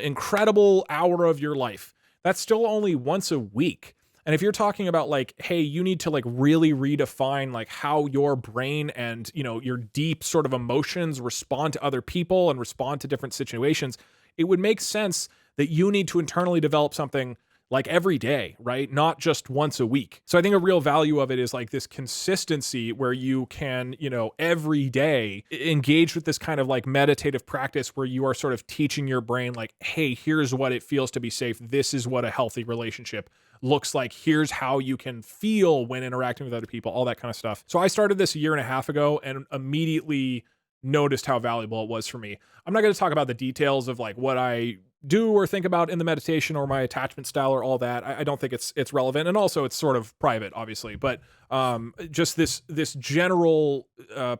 incredible hour of your life. That's still only once a week. And if you're talking about like, hey, you need to like really redefine like how your brain and, your deep sort of emotions respond to other people and respond to different situations, it would make sense that you need to internally develop something like every day, right? Not just once a week. So I think a real value of it is like this consistency where you can, every day engage with this kind of like meditative practice where you are sort of teaching your brain like, hey, here's what it feels to be safe. This is what a healthy relationship looks like. Here's how you can feel when interacting with other people, all that kind of stuff. So I started this a year and a half ago and immediately noticed how valuable it was for me. I'm not going to talk about the details of like what I do or think about in the meditation or my attachment style or all that. I don't think it's relevant. And also it's sort of private, obviously, but just this general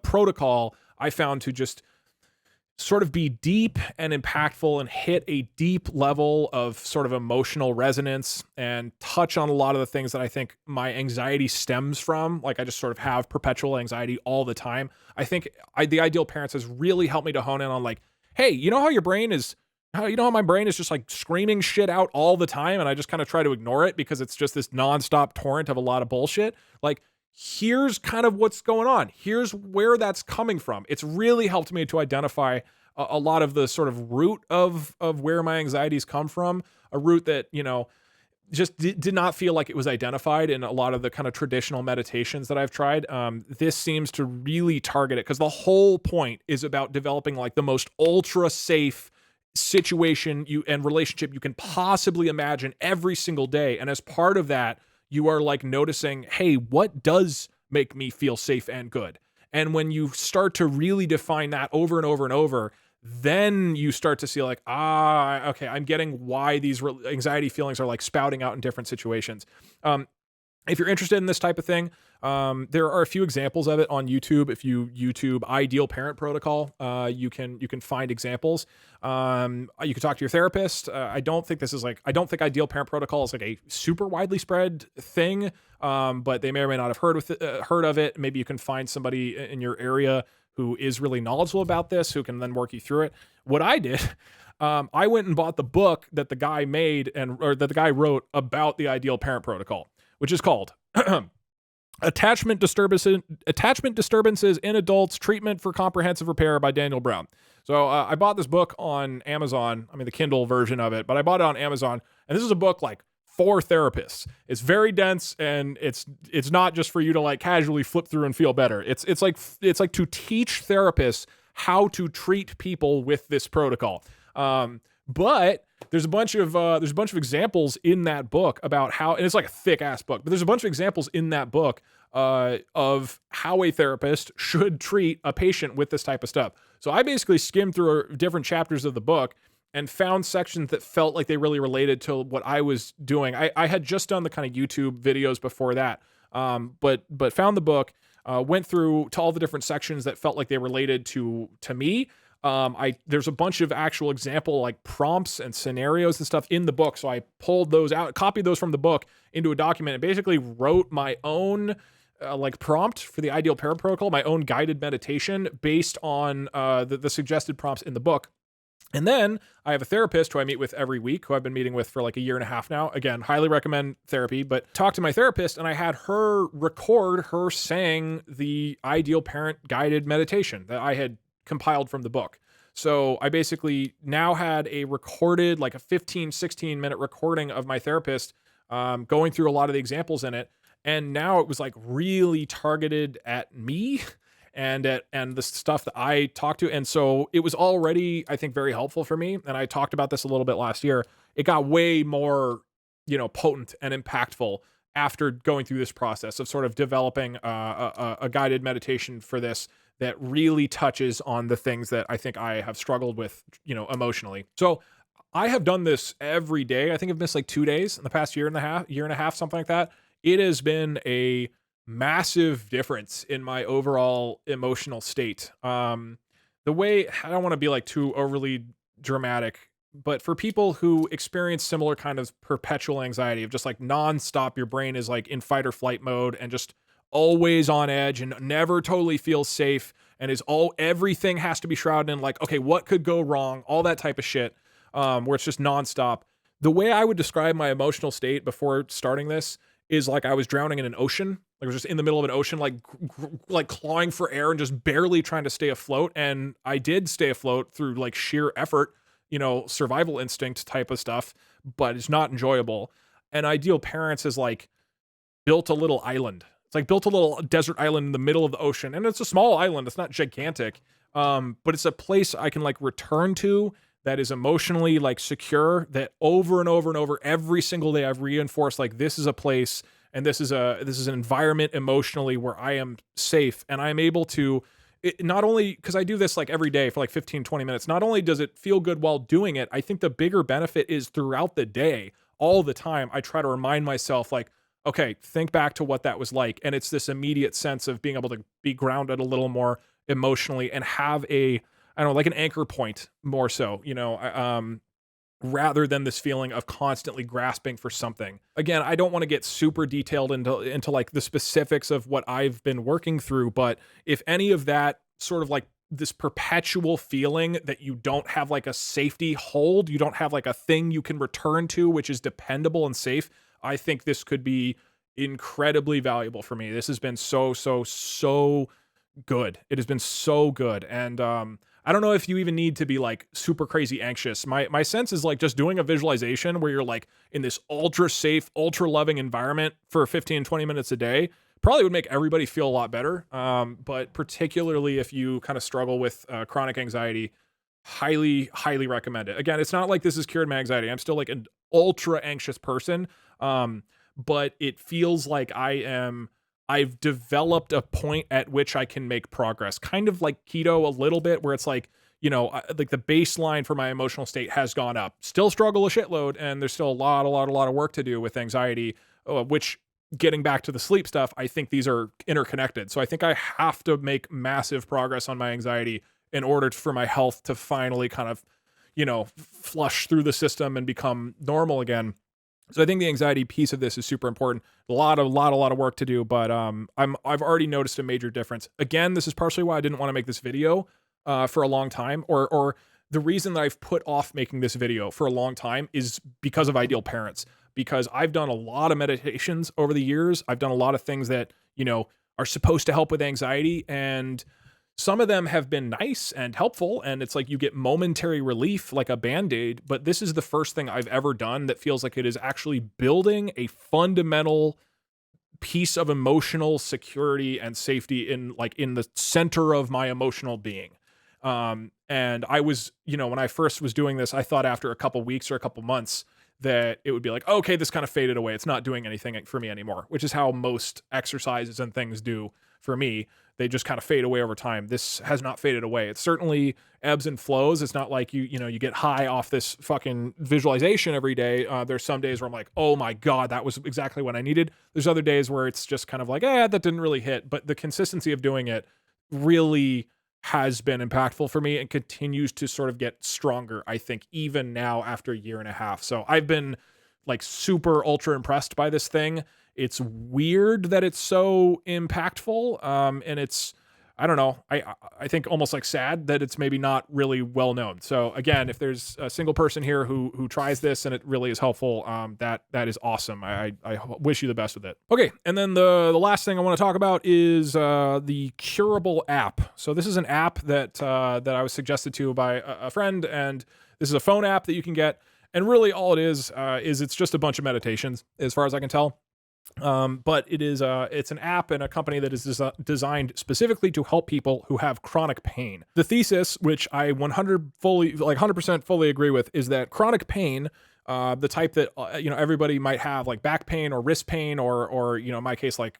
protocol I found to just sort of be deep and impactful and hit a deep level of sort of emotional resonance and touch on a lot of the things that I think my anxiety stems from. Like I just sort of have perpetual anxiety all the time. I think the Ideal Parents has really helped me to hone in on like, hey, you know how your brain is, how my brain is just like screaming shit out all the time and I just kind of try to ignore it because it's just this nonstop torrent of a lot of bullshit. Like, here's kind of what's going on. Here's where that's coming from. It's really helped me to identify a lot of the sort of root of where my anxieties come from, a root that, just did not feel like it was identified in a lot of the kind of traditional meditations that I've tried. This seems to really target it because the whole point is about developing like the most ultra safe situation and relationship you can possibly imagine every single day. And as part of that, you are like noticing, hey, what does make me feel safe and good? And when you start to really define that over and over and over, then you start to see like, okay, I'm getting why these anxiety feelings are like spouting out in different situations. If you're interested in this type of thing, there are a few examples of it on YouTube. If you YouTube Ideal Parent Protocol, you can find examples. You can talk to your therapist. I don't think Ideal Parent Protocol is like a super widely spread thing, but they may or may not have heard of it. Maybe you can find somebody in your area who is really knowledgeable about this, who can then work you through it. What I did, I went and bought the book that the guy made or that the guy wrote about the Ideal Parent Protocol, which is called Attachment Disturbances in Adults, Treatment for Comprehensive Repair by Daniel Brown. So I bought this book on Amazon. I mean, the Kindle version of it, but I bought it on Amazon. And this is a book like for therapists. It's very dense and it's not just for you to like casually flip through and feel better. It's like to teach therapists how to treat people with this protocol. But there's a bunch of examples in that book about how, and it's like a thick ass book, but there's a bunch of examples in that book of how a therapist should treat a patient with this type of stuff. So I basically skimmed through different chapters of the book and found sections that felt like they really related to what I was doing. I had just done the kind of YouTube videos before that, but found the book, went through to all the different sections that felt like they related to me. There's a bunch of actual example like prompts and scenarios and stuff in the book. So I pulled those out, copied those from the book into a document, and basically wrote my own like prompt for the ideal parent protocol, my own guided meditation based on the suggested prompts in the book. And then I have a therapist who I meet with every week, who I've been meeting with for like a year and a half now. Again, highly recommend therapy, but talk to my therapist, and I had her record her saying the ideal parent guided meditation that I had compiled from the book. So I basically now had a recorded, like a 15, 16-minute recording of my therapist going through a lot of the examples in it. And now it was like really targeted at me and the stuff that I talked to. And so it was already, I think, very helpful for me. And I talked about this a little bit last year. It got way more, potent and impactful after going through this process of sort of developing a guided meditation for this that really touches on the things that I think I have struggled with, emotionally. So I have done this every day. I think I've missed like 2 days in the past year and a half, something like that. It has been a massive difference in my overall emotional state. The way, I don't want to be like too overly dramatic, but for people who experience similar kind of perpetual anxiety of just like nonstop, your brain is like in fight or flight mode and just always on edge and never totally feels safe and everything has to be shrouded in like, okay, what could go wrong? All that type of shit, where it's just nonstop. The way I would describe my emotional state before starting this is like I was drowning in an ocean. Like I was just in the middle of an ocean, like clawing for air and just barely trying to stay afloat. And I did stay afloat through like sheer effort, survival instinct type of stuff, but it's not enjoyable. And Ideal Parents is like built a little island. It's like built a little desert island in the middle of the ocean. And it's a small island. It's not gigantic. But it's a place I can like return to that is emotionally like secure, that over and over and over every single day I've reinforced like this is a place and this is an environment emotionally where I am safe and I'm able to not only, because I do this like every day for like 15, 20 minutes, not only does it feel good while doing it, I think the bigger benefit is throughout the day, all the time, I try to remind myself like, okay, think back to what that was like. And it's this immediate sense of being able to be grounded a little more emotionally and have like an anchor point more so, rather than this feeling of constantly grasping for something. Again, I don't want to get super detailed into like the specifics of what I've been working through, but if any of that sort of like this perpetual feeling that you don't have like a safety hold, you don't have like a thing you can return to, which is dependable and safe, I think this could be incredibly valuable for me. This has been so good. It has been so good. And, I don't know if you even need to be like super crazy anxious. My sense is like just doing a visualization where you're like in this ultra safe, ultra loving environment for 15, 20 minutes a day probably would make everybody feel a lot better. But particularly if you kind of struggle with chronic anxiety, highly, highly recommend it. Again, it's not like this has cured my anxiety. I'm still like an ultra anxious person. But it feels like I've developed a point at which I can make progress, kind of like keto a little bit, where it's like, like the baseline for my emotional state has gone up. Still struggle a shitload, and there's still a lot of work to do with anxiety, which, getting back to the sleep stuff, I think these are interconnected. So I think I have to make massive progress on my anxiety in order for my health to finally kind of, flush through the system and become normal again. So I think the anxiety piece of this is super important. A lot of work to do, but I've already noticed a major difference. Again, this is partially why I didn't want to make this video for a long time, or the reason that I've put off making this video for a long time is because of Ideal Parents. Because I've done a lot of meditations over the years. I've done a lot of things that, are supposed to help with anxiety, and some of them have been nice and helpful, and it's like you get momentary relief like a Band-Aid, but this is the first thing I've ever done that feels like it is actually building a fundamental piece of emotional security and safety in the center of my emotional being. And I was, when I first was doing this, I thought after a couple weeks or a couple months that it would be like, okay, this kind of faded away. It's not doing anything for me anymore, which is how most exercises and things do for me. They just kind of fade away over time. This has not faded away. It certainly ebbs and flows. It's not like you get high off this fucking visualization every day. There's some days where I'm like, oh my God, that was exactly what I needed. There's other days where it's just kind of like, that didn't really hit. But the consistency of doing it really has been impactful for me and continues to sort of get stronger, I think, even now after a year and a half. So I've been like super ultra impressed by this thing. It's weird that it's so impactful. And it's, I don't know. I think almost like sad that it's maybe not really well known. So again, if there's a single person here who tries this and it really is helpful, that is awesome. I wish you the best with it. Okay, and then the last thing I want to talk about is the Curable App. So this is an app that I was suggested to by a friend, and this is a phone app that you can get. And really, all it is it's just a bunch of meditations, as far as I can tell. But it's an app and a company that is designed specifically to help people who have chronic pain. The thesis, which I 100% fully agree with, is that chronic pain, the type that everybody might have, like back pain or wrist pain, or in my case, like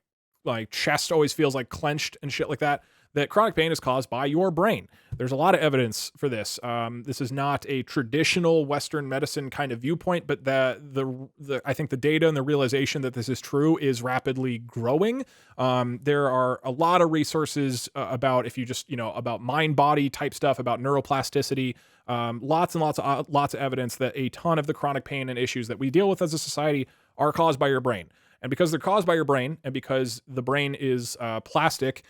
chest always feels like clenched and shit like that. That chronic pain is caused by your brain. There's a lot of evidence for this. This is not a traditional Western medicine kind of viewpoint, but I think the data and the realization that this is true is rapidly growing. There are a lot of resources about, if you just, about mind body type stuff, about neuroplasticity, lots and lots of evidence that a ton of the chronic pain and issues that we deal with as a society are caused by your brain. And because they're caused by your brain, and because the brain is plastic,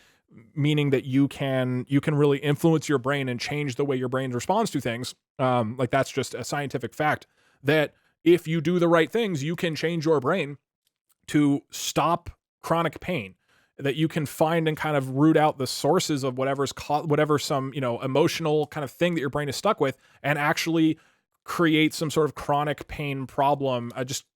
meaning that you can really influence your brain and change the way your brain responds to things. Like that's just a scientific fact, that if you do the right things, you can change your brain to stop chronic pain, that you can find and kind of root out the sources of whatever some, emotional kind of thing that your brain is stuck with, and actually create some sort of chronic pain problem, just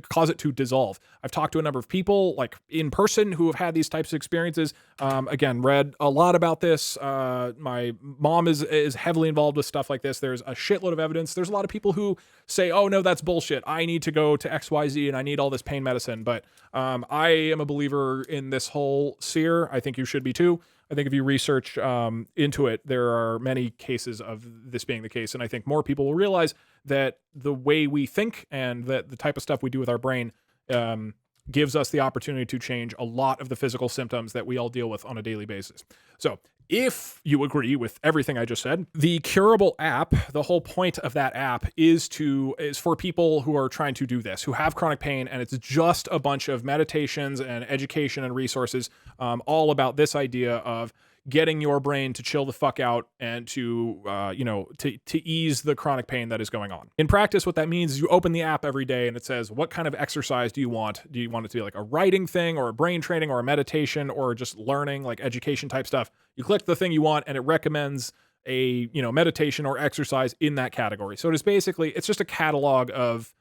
cause it to dissolve. I've talked to a number of people like in person who have had these types of experiences. Again, read a lot about this. My mom is heavily involved with stuff like this. There's a shitload of evidence. There's a lot of people who say, oh no, that's bullshit. I need to go to XYZ and I need all this pain medicine. But I am a believer in this whole sphere. I think you should be too. I think if you research into it, there are many cases of this being the case. And I think more people will realize that the way we think and that the type of stuff we do with our brain gives us the opportunity to change a lot of the physical symptoms that we all deal with on a daily basis. So if you agree with everything I just said, the Curable app, the whole point of that app is for people who are trying to do this, who have chronic pain, and it's just a bunch of meditations and education and resources, all about this idea of getting your brain to chill the fuck out and to ease the chronic pain that is going on. In practice, what that means is you open the app every day and it says, what kind of exercise do you want? Do you want it to be like a writing thing or a brain training or a meditation or just learning, like education type stuff? You click the thing you want and it recommends a, meditation or exercise in that category. So it's just a catalog of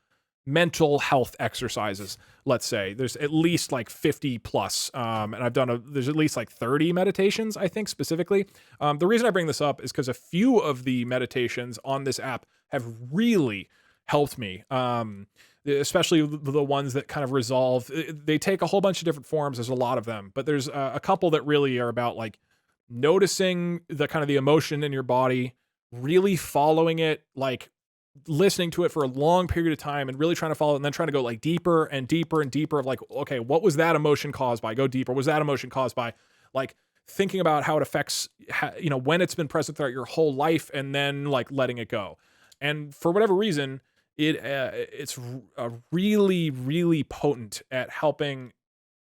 mental health exercises. Let's say there's at least like 50 plus. And there's at least like 30 meditations, I think specifically. The reason I bring this up is because a few of the meditations on this app have really helped me. Especially the ones that kind of resolve, they take a whole bunch of different forms. There's a lot of them, but there's a couple that really are about like noticing the kind of the emotion in your body, really following it, like listening to it for a long period of time and really trying to follow it, and then trying to go like deeper and deeper and deeper of like, okay, what was that emotion caused by? Go deeper. Was that emotion caused by? Like thinking about how it affects, when it's been present throughout your whole life, and then like letting it go. And for whatever reason, it's really, really potent at helping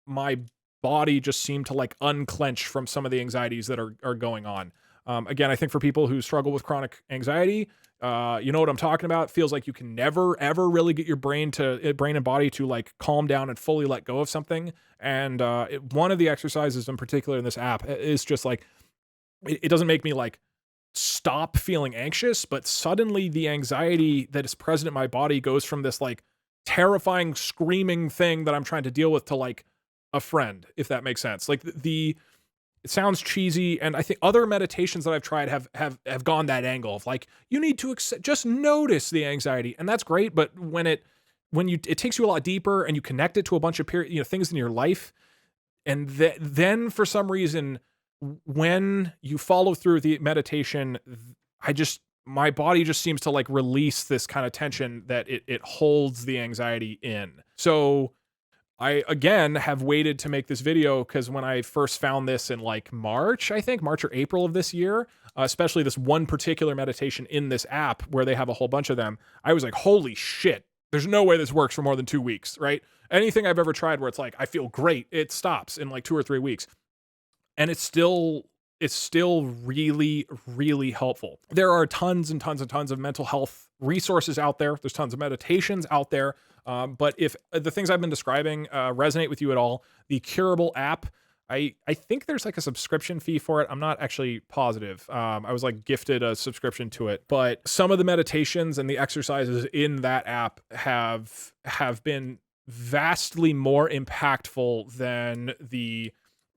my body just seem to like unclench from some of the anxieties that are going on. Again, I think for people who struggle with chronic anxiety, you know what I'm talking about. It feels like you can never, ever really get your brain and body to like calm down and fully let go of something. And one of the exercises in particular in this app is just like, it doesn't make me like stop feeling anxious, but suddenly the anxiety that is present in my body goes from this like terrifying screaming thing that I'm trying to deal with to like a friend, if that makes sense. Like it sounds cheesy, and I think other meditations that I've tried have gone that angle of like, you need to just notice the anxiety, and that's great. But when it takes you a lot deeper and you connect it to a bunch of things in your life, and then for some reason, when you follow through the meditation, my body just seems to like release this kind of tension that it holds the anxiety in. So I, again, have waited to make this video because when I first found this in like March, I think March or April of this year, especially this one particular meditation in this app where they have a whole bunch of them, I was like, holy shit, there's no way this works for more than 2 weeks, right? Anything I've ever tried where it's like, I feel great, it stops in like 2 or 3 weeks. And it's still really, really helpful. There are tons and tons and tons of mental health resources out there. There's tons of meditations out there. But if the things I've been describing resonate with you at all, the Curable app, I think there's like a subscription fee for it. I'm not actually positive. I was like gifted a subscription to it, but some of the meditations and the exercises in that app have been vastly more impactful than the,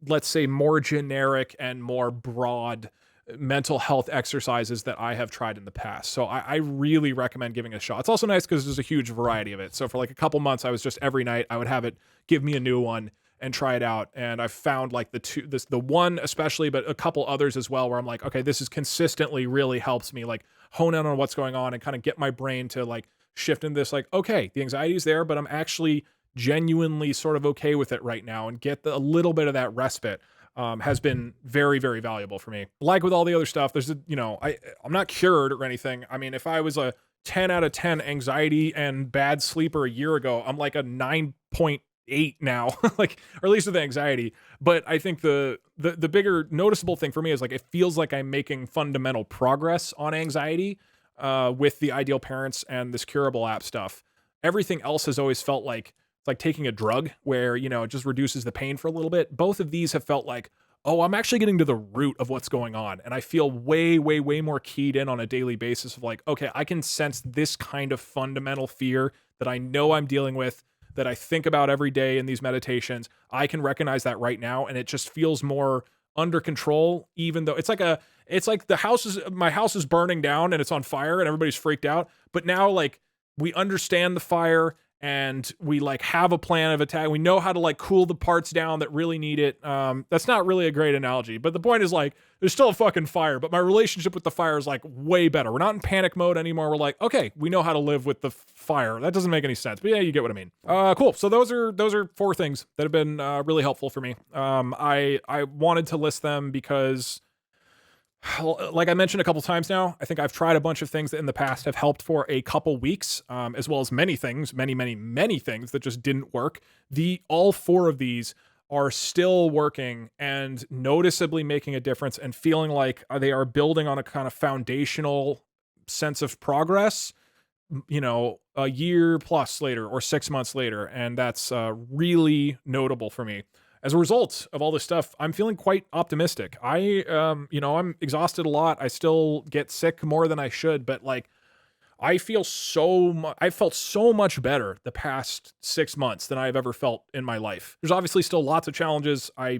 let's say, more generic and more broad mental health exercises that I have tried in the past. So I really recommend giving it a shot. It's also nice because there's a huge variety of it. So for like a couple months, I was just every night I would have it give me a new one and try it out. And I found like the one especially, but a couple others as well, where I'm like, okay, this is consistently really helps me like hone in on what's going on and kind of get my brain to like shift into this, like, okay, the anxiety is there, but I'm actually genuinely sort of okay with it right now, and get a little bit of that respite. Has been very, very valuable for me. Like with all the other stuff, there's I'm not cured or anything. I mean, if I was a 10 out of 10 anxiety and bad sleeper a year ago, I'm like a 9.8 now, like, or at least with the anxiety. But I think the bigger noticeable thing for me is like, it feels like I'm making fundamental progress on anxiety with the Ideal Parents and this Curable app stuff. Everything else has always felt like it's like taking a drug where, it just reduces the pain for a little bit. Both of these have felt like, oh, I'm actually getting to the root of what's going on. And I feel way, way, way more keyed in on a daily basis of like, okay, I can sense this kind of fundamental fear that I know I'm dealing with, that I think about every day in these meditations. I can recognize that right now. And it just feels more under control, even though it's like my house is burning down and it's on fire and everybody's freaked out. But now like we understand the fire, and we like have a plan of attack. We know how to like cool the parts down that really need it. That's not really a great analogy, but the point is like, there's still a fucking fire, but my relationship with the fire is like way better. We're not in panic mode anymore. We're like, okay, we know how to live with the fire. That doesn't make any sense, but yeah, you get what I mean. Cool. So those are 4 things that have been really helpful for me. I wanted to list them because, like I mentioned a couple times now, I think I've tried a bunch of things that in the past have helped for a couple weeks, as well as many things, many things that just didn't work. All 4 of these are still working and noticeably making a difference, and feeling like they are building on a kind of foundational sense of progress, a year plus later or 6 months later. And that's really notable for me. As a result of all this stuff, I'm feeling quite optimistic. I'm exhausted a lot. I still get sick more than I should, but like, I felt so much better the past 6 months than I've ever felt in my life. There's obviously still lots of challenges. I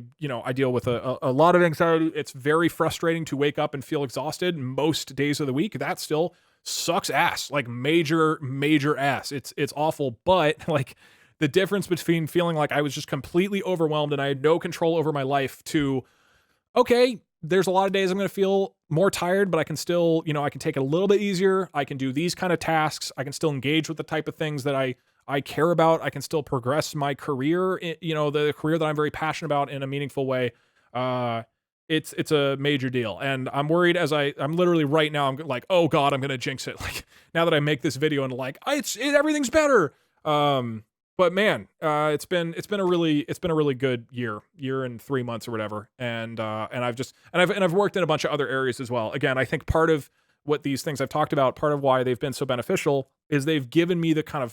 deal with a lot of anxiety. It's very frustrating to wake up and feel exhausted most days of the week. That still sucks ass, like major ass. It's awful, but like, the difference between feeling like I was just completely overwhelmed and I had no control over my life to, okay, there's a lot of days I'm going to feel more tired, but I can still, I can take it a little bit easier. I can do these kind of tasks. I can still engage with the type of things that I care about. I can still progress my career, the career that I'm very passionate about in a meaningful way. It's a major deal. And I'm worried I'm literally right now, I'm like, oh God, I'm going to jinx it. Like now that I make this video and like, everything's better. But man, it's been a really good year and 3 months or whatever. And I've worked in a bunch of other areas as well. Again, I think part of what these things I've talked about, part of why they've been so beneficial is they've given me the kind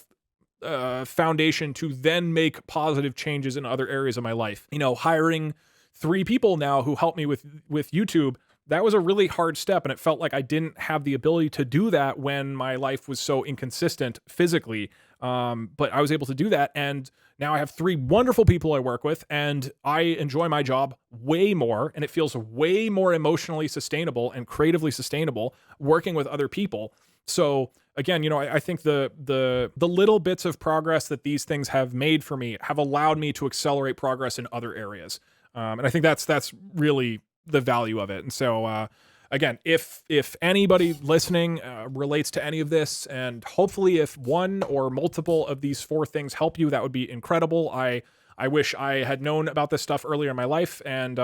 of foundation to then make positive changes in other areas of my life. Hiring 3 people now who help me with YouTube. That was a really hard step, and it felt like I didn't have the ability to do that when my life was so inconsistent physically. But I was able to do that, and now I have 3 wonderful people I work with, and I enjoy my job way more, and it feels way more emotionally sustainable and creatively sustainable working with other people. So again, I think the little bits of progress that these things have made for me have allowed me to accelerate progress in other areas. And I think that's really the value of it. And so, again, if anybody listening relates to any of this, and hopefully if one or multiple of these 4 things help you, that would be incredible. I wish I had known about this stuff earlier in my life, and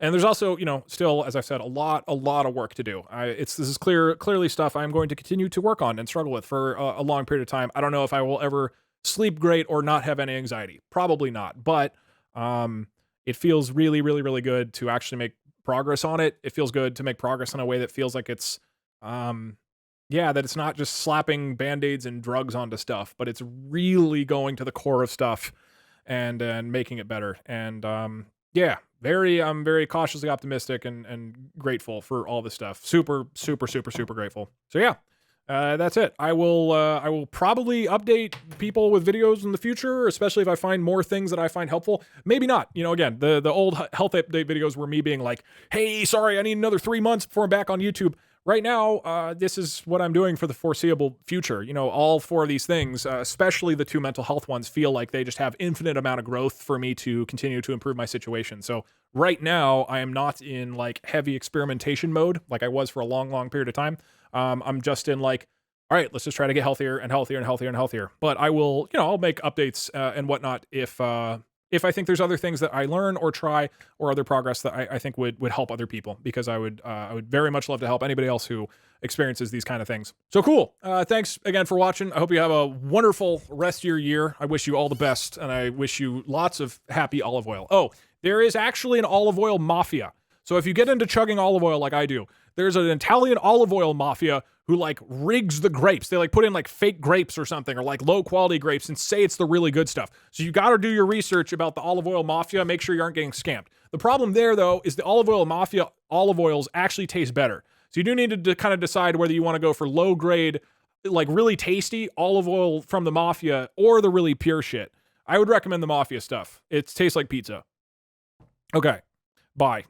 there's also, still, as I said, a lot of work to do. This is clearly stuff I'm going to continue to work on and struggle with for a long period of time. I don't know if I will ever sleep great or not have any anxiety. Probably not, but it feels really, really, really good to actually make progress on it. It feels good to make progress in a way that feels like it's, that it's not just slapping band-aids and drugs onto stuff, but it's really going to the core of stuff and making it better. And I'm very cautiously optimistic and grateful for all this stuff. Super, super, super, super grateful. So yeah. That's it. I will probably update people with videos in the future, especially if I find more things that I find helpful. Maybe not. Again, the old health update videos were me being like, hey, sorry, I need another 3 months before I'm back on YouTube. Right now, this is what I'm doing for the foreseeable future. All 4 of these things, especially the 2 mental health ones, feel like they just have infinite amount of growth for me to continue to improve my situation. So right now, I am not in like heavy experimentation mode like I was for a long, long period of time. I'm just in like, all right, let's just try to get healthier and healthier and healthier and healthier. But I will, I'll make updates and whatnot if I think there's other things that I learn or try or other progress that I think would help other people, because I would very much love to help anybody else who experiences these kind of things. So cool. Thanks again for watching. I hope you have a wonderful rest of your year. I wish you all the best, and I wish you lots of happy olive oil. Oh, there is actually an olive oil mafia. So if you get into chugging olive oil like I do, there's an Italian olive oil mafia who like rigs the grapes. They like put in like fake grapes or something, or like low quality grapes, and say it's the really good stuff. So you got to do your research about the olive oil mafia. Make sure you aren't getting scammed. The problem there though is the olive oil mafia olive oils actually taste better. So you do need to kind of decide whether you want to go for low grade, like really tasty olive oil from the mafia, or the really pure shit. I would recommend the mafia stuff. It tastes like pizza. Okay. Bye.